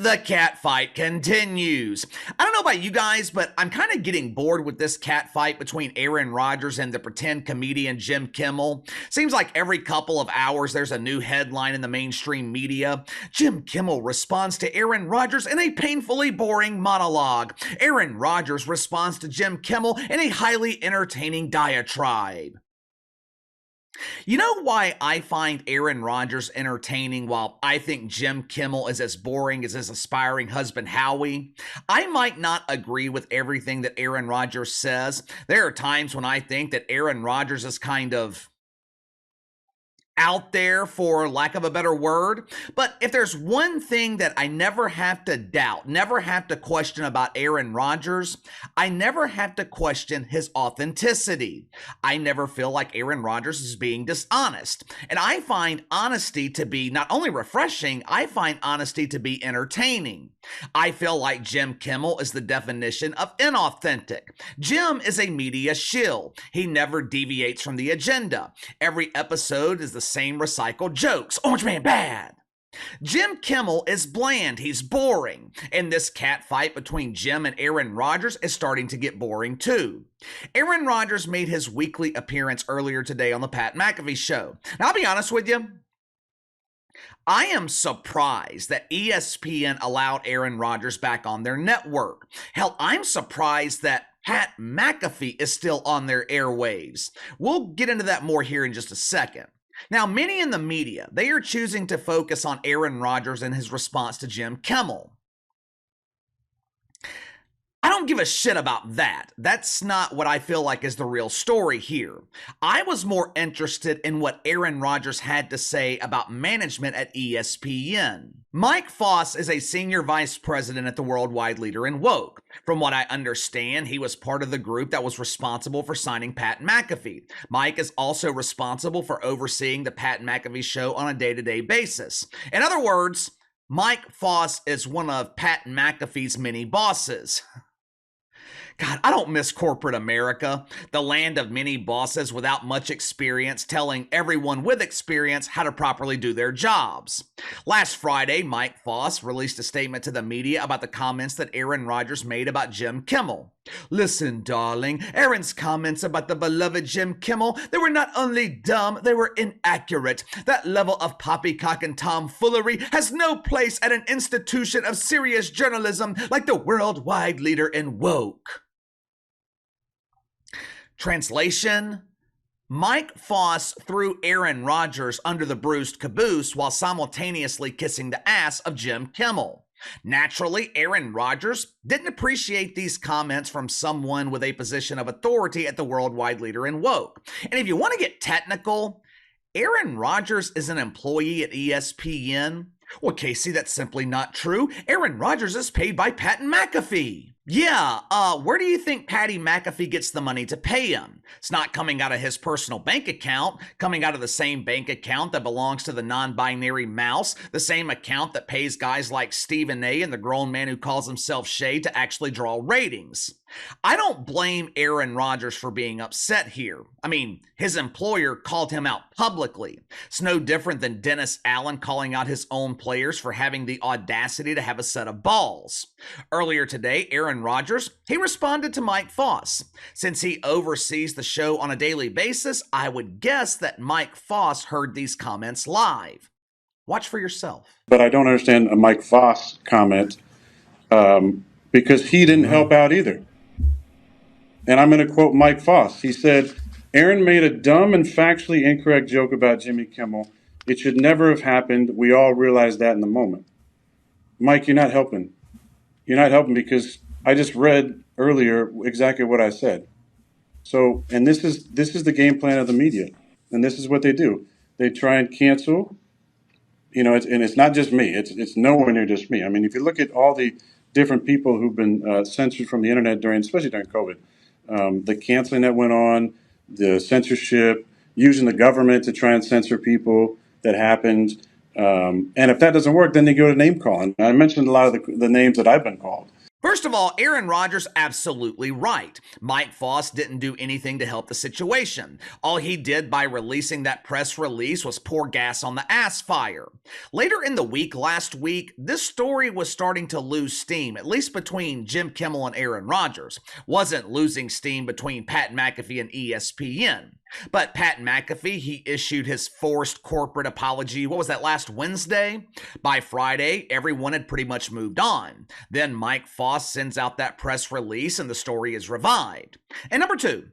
The cat fight continues. I don't know about you guys, but I'm kind of getting bored with this cat fight between Aaron Rodgers and the pretend comedian Jim Kimmel. Seems like every couple of hours there's a new headline in the mainstream media. Jim Kimmel responds to Aaron Rodgers in a painfully boring monologue. Aaron Rodgers responds to Jim Kimmel in a highly entertaining diatribe. You know why I find Aaron Rodgers entertaining while I think Jim Kimmel is as boring as his aspiring husband Howie? I might not agree with everything that Aaron Rodgers says. There are times when I think that Aaron Rodgers is kind of out there, for lack of a better word. But if there's one thing that I never have to doubt, never have to question about Aaron Rodgers, I never have to question his authenticity. I never feel like Aaron Rodgers is being dishonest. And I find honesty to be not only refreshing, I find honesty to be entertaining. I feel like Jim Kimmel is the definition of inauthentic. Jim is a media shill. He never deviates from the agenda. Every episode is the same recycled jokes. Orange Man bad. Jim Kimmel is bland. He's boring. And this cat fight between Jim and Aaron Rodgers is starting to get boring too. Aaron Rodgers made his weekly appearance earlier today on the Pat McAfee Show. Now, I'll be honest with you. I am surprised that ESPN allowed Aaron Rodgers back on their network. Hell, I'm surprised that Pat McAfee is still on their airwaves. We'll get into that more here in just a second. Now, many in the media, they are choosing to focus on Aaron Rodgers and his response to Jim Kimmel. I don't give a shit about that. That's not what I feel like is the real story here. I was more interested in what Aaron Rodgers had to say about management at ESPN. Mike Foss is a senior vice president at the worldwide leader in woke. From what I understand, he was part of the group that was responsible for signing Pat McAfee. Mike is also responsible for overseeing the Pat McAfee Show on a day-to-day basis. In other words, Mike Foss is one of Pat McAfee's many bosses. God, I don't miss corporate America, the land of many bosses without much experience telling everyone with experience how to properly do their jobs. Last Friday, Mike Foss released a statement to the media about the comments that Aaron Rodgers made about Jim Kimmel. Listen, darling, Aaron's comments about the beloved Jim Kimmel, they were not only dumb, they were inaccurate. That level of poppycock and tomfoolery has no place at an institution of serious journalism like the worldwide leader in woke. Translation: Mike Foss threw Aaron Rodgers under the bruised caboose while simultaneously kissing the ass of Jim Kimmel. Naturally, Aaron Rodgers didn't appreciate these comments from someone with a position of authority at the worldwide leader in woke. And if you want to get technical, Aaron Rodgers is an employee at ESPN. Well, Casey, that's simply not true. Aaron Rodgers is paid by Pat McAfee. Yeah, where do you think Patty McAfee gets the money to pay him? It's not coming out of his personal bank account, coming out of the same bank account that belongs to the non-binary mouse, the same account that pays guys like Stephen A. and the grown man who calls himself Shay to actually draw ratings. I don't blame Aaron Rodgers for being upset here. I mean, his employer called him out publicly. It's no different than Dennis Allen calling out his own players for having the audacity to have a set of balls. Earlier today, Aaron Rodgers, he responded to Mike Foss. Since he oversees the show on a daily basis, I would guess that Mike Foss heard these comments live. Watch for yourself. But I don't understand a Mike Foss comment because he didn't help out either. And I'm going to quote Mike Foss. He said, Aaron made a dumb and factually incorrect joke about Jimmy Kimmel. It should never have happened. We all realized that in the moment. Mike, you're not helping. You're not helping because I just read earlier exactly what I said. So, and this is the game plan of the media. And this is what they do. They try and cancel. You know, it's not just me. It's nowhere near just me. I mean, if you look at all the different people who've been censored from the internet especially during COVID, the canceling that went on, the censorship, using the government to try and censor people that happened. And if that doesn't work, then they go to name calling. I mentioned a lot of the names that I've been called. First of all, Aaron Rodgers absolutely right. Mike Foss didn't do anything to help the situation. All he did by releasing that press release was pour gas on the ass fire. Later in the week last week, this story was starting to lose steam, at least between Jim Kimmel and Aaron Rodgers. Wasn't losing steam between Pat McAfee and ESPN. But Pat McAfee, he issued his forced corporate apology, what was that, last Wednesday? By Friday, everyone had pretty much moved on. Then Mike Foss sends out that press release and the story is revived. And number two,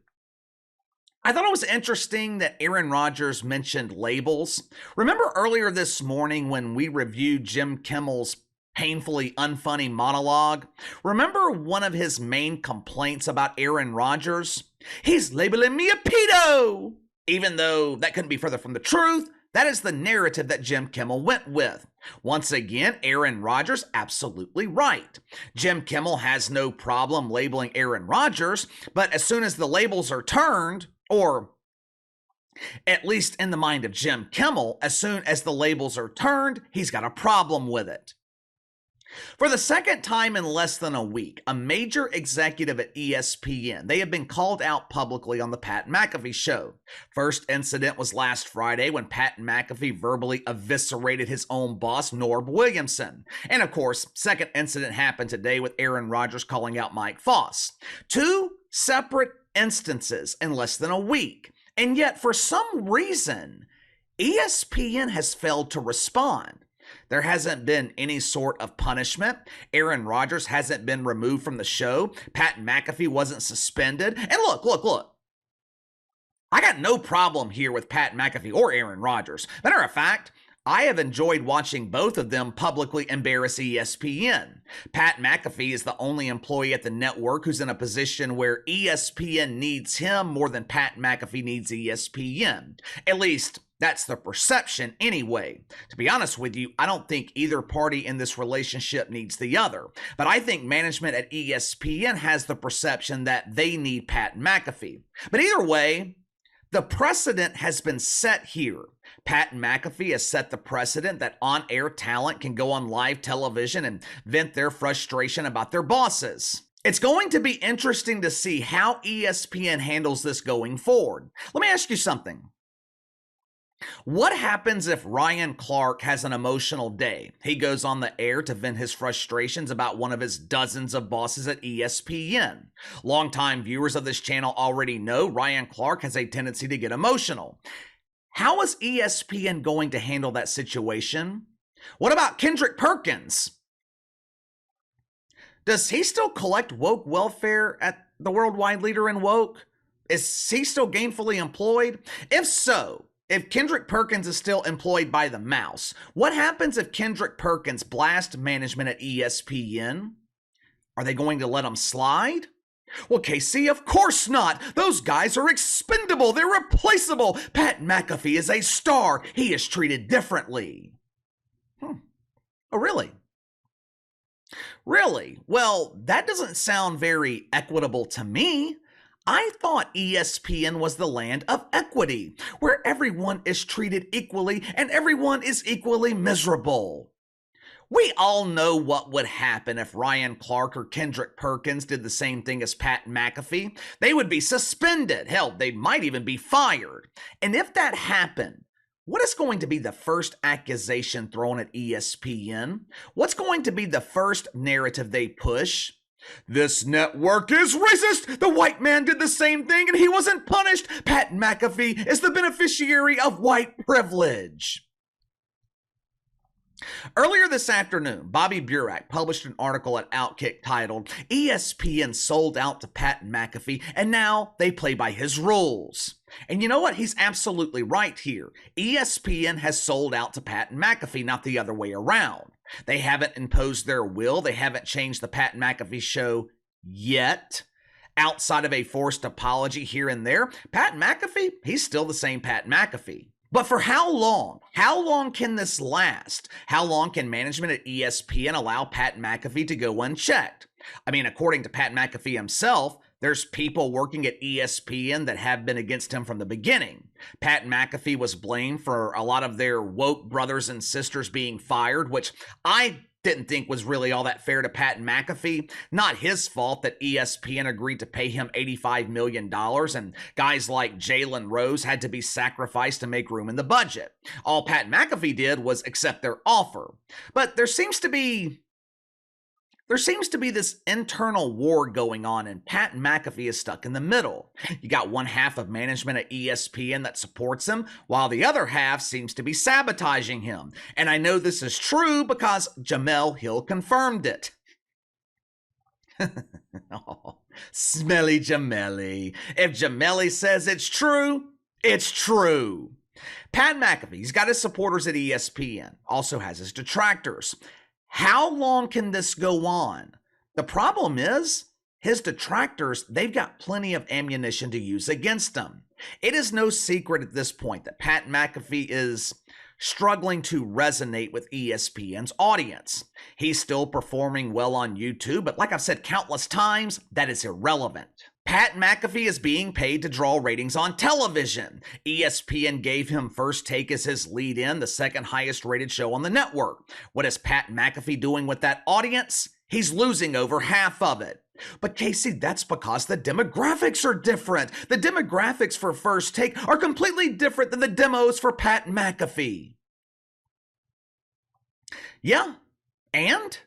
I thought it was interesting that Aaron Rodgers mentioned labels. Remember earlier this morning when we reviewed Jim Kimmel's painfully unfunny monologue? Remember one of his main complaints about Aaron Rodgers? He's labeling me a pedo! Even though that couldn't be further from the truth, that is the narrative that Jim Kimmel went with. Once again, Aaron Rodgers absolutely right. Jim Kimmel has no problem labeling Aaron Rodgers, but as soon as the labels are turned, or at least in the mind of Jim Kimmel, as soon as the labels are turned, he's got a problem with it. For the second time in less than a week, a major executive at ESPN, they have been called out publicly on the Pat McAfee Show. First incident was last Friday when Pat McAfee verbally eviscerated his own boss, Norb Williamson. And of course, second incident happened today with Aaron Rodgers calling out Mike Foss. Two separate instances in less than a week. And yet, for some reason, ESPN has failed to respond. There hasn't been any sort of punishment. Aaron Rodgers hasn't been removed from the show. Pat McAfee wasn't suspended. And look. I got no problem here with Pat McAfee or Aaron Rodgers. Matter of fact, I have enjoyed watching both of them publicly embarrass ESPN. Pat McAfee is the only employee at the network who's in a position where ESPN needs him more than Pat McAfee needs ESPN. At least, that's the perception anyway. To be honest with you, I don't think either party in this relationship needs the other. But I think management at ESPN has the perception that they need Pat McAfee. But either way, the precedent has been set here. Pat McAfee has set the precedent that on-air talent can go on live television and vent their frustration about their bosses. It's going to be interesting to see how ESPN handles this going forward. Let me ask you something. What happens if Ryan Clark has an emotional day? He goes on the air to vent his frustrations about one of his dozens of bosses at ESPN. Longtime viewers of this channel already know Ryan Clark has a tendency to get emotional. How is ESPN going to handle that situation? What about Kendrick Perkins? Does he still collect woke welfare at the worldwide leader in woke? Is he still gainfully employed? If so, if Kendrick Perkins is still employed by the mouse, what happens if Kendrick Perkins blasts management at ESPN? Are they going to let him slide? Well, KC, of course not. Those guys are expendable. They're replaceable. Pat McAfee is a star. He is treated differently. Oh, really? Really? Well, that doesn't sound very equitable to me. I thought ESPN was the land of equity, where everyone is treated equally and everyone is equally miserable. We all know what would happen if Ryan Clark or Kendrick Perkins did the same thing as Pat McAfee. They would be suspended. Hell, they might even be fired. And if that happened, what is going to be the first accusation thrown at ESPN? What's going to be the first narrative they push? This network is racist! The white man did the same thing and he wasn't punished! Pat McAfee is the beneficiary of white privilege. Earlier this afternoon, Bobby Burack published an article at Outkick titled, ESPN sold out to Pat McAfee and now they play by his rules. And you know what? He's absolutely right here. ESPN has sold out to Pat McAfee, not the other way around. They haven't imposed their will. They haven't changed the Pat McAfee Show yet. Outside of a forced apology here and there, Pat McAfee, he's still the same Pat McAfee. But for how long? How long can this last? How long can management at ESPN allow Pat McAfee to go unchecked? I mean, according to Pat McAfee himself, there's people working at ESPN that have been against him from the beginning. Pat McAfee was blamed for a lot of their woke brothers and sisters being fired, which I didn't think was really all that fair to Pat McAfee. Not his fault that ESPN agreed to pay him $85 million and guys like Jalen Rose had to be sacrificed to make room in the budget. All Pat McAfee did was accept their offer. But there seems to be this internal war going on, and Pat McAfee is stuck in the middle. You got one half of management at ESPN that supports him, while the other half seems to be sabotaging him. And I know this is true because Jemele Hill confirmed it. Oh, smelly Jemele. If Jemele says it's true, it's true. Pat McAfee, he's got his supporters at ESPN, also has his detractors. How long can this go on? The problem is, his detractors, they've got plenty of ammunition to use against him. It is no secret at this point that Pat McAfee is struggling to resonate with ESPN's audience. He's still performing well on YouTube, but like I've said countless times, that is irrelevant. Pat McAfee is being paid to draw ratings on television. ESPN gave him First Take as his lead-in, the second highest rated show on the network. What is Pat McAfee doing with that audience? He's losing over half of it. But Casey, that's because the demographics are different. The demographics for First Take are completely different than the demos for Pat McAfee. Yeah, and?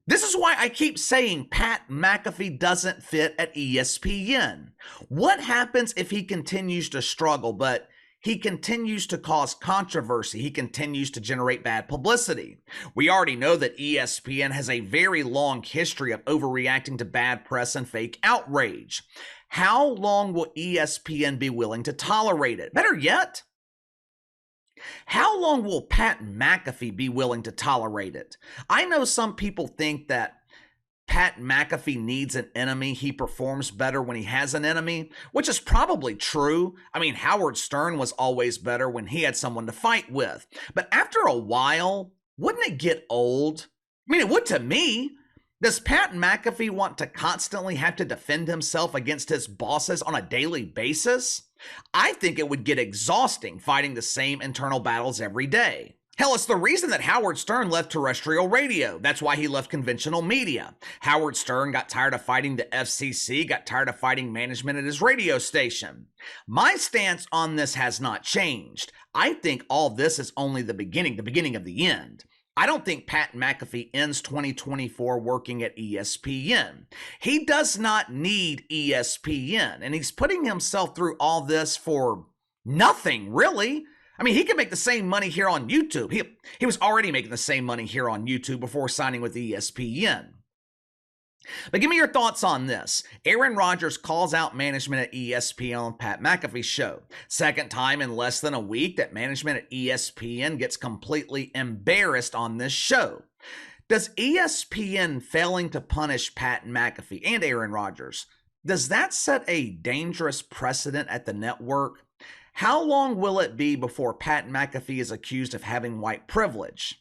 This is why I keep saying Pat McAfee doesn't fit at ESPN. What happens if he continues to struggle, but he continues to cause controversy? He continues to generate bad publicity. We already know that ESPN has a very long history of overreacting to bad press and fake outrage. How long will ESPN be willing to tolerate it? Better yet, how long will Pat McAfee be willing to tolerate it? I know some people think that Pat McAfee needs an enemy. He performs better when he has an enemy, which is probably true. I mean, Howard Stern was always better when he had someone to fight with. But after a while, wouldn't it get old? I mean, it would to me. Does Pat McAfee want to constantly have to defend himself against his bosses on a daily basis? I think it would get exhausting fighting the same internal battles every day. Hell, it's the reason that Howard Stern left terrestrial radio. That's why he left conventional media. Howard Stern got tired of fighting the FCC, got tired of fighting management at his radio station. My stance on this has not changed. I think all this is only the beginning of the end. I don't think Pat McAfee ends 2024 working at ESPN. He does not need ESPN, and he's putting himself through all this for nothing, really. I mean, he could make the same money here on YouTube. He was already making the same money here on YouTube before signing with ESPN. But give me your thoughts on this. Aaron Rodgers calls out management at ESPN on Pat McAfee Show. Second time in less than a week that management at ESPN gets completely embarrassed on this show. Does ESPN failing to punish Pat McAfee and Aaron Rodgers, does that set a dangerous precedent at the network? How long will it be before Pat McAfee is accused of having white privilege?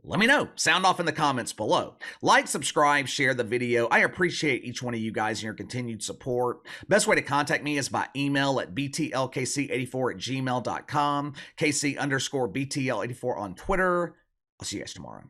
Let me know. Sound off in the comments below. Like, subscribe, share the video. I appreciate each one of you guys and your continued support. Best way to contact me is by email at btlkc84@gmail.com, KC_BTL84 on Twitter. I'll see you guys tomorrow.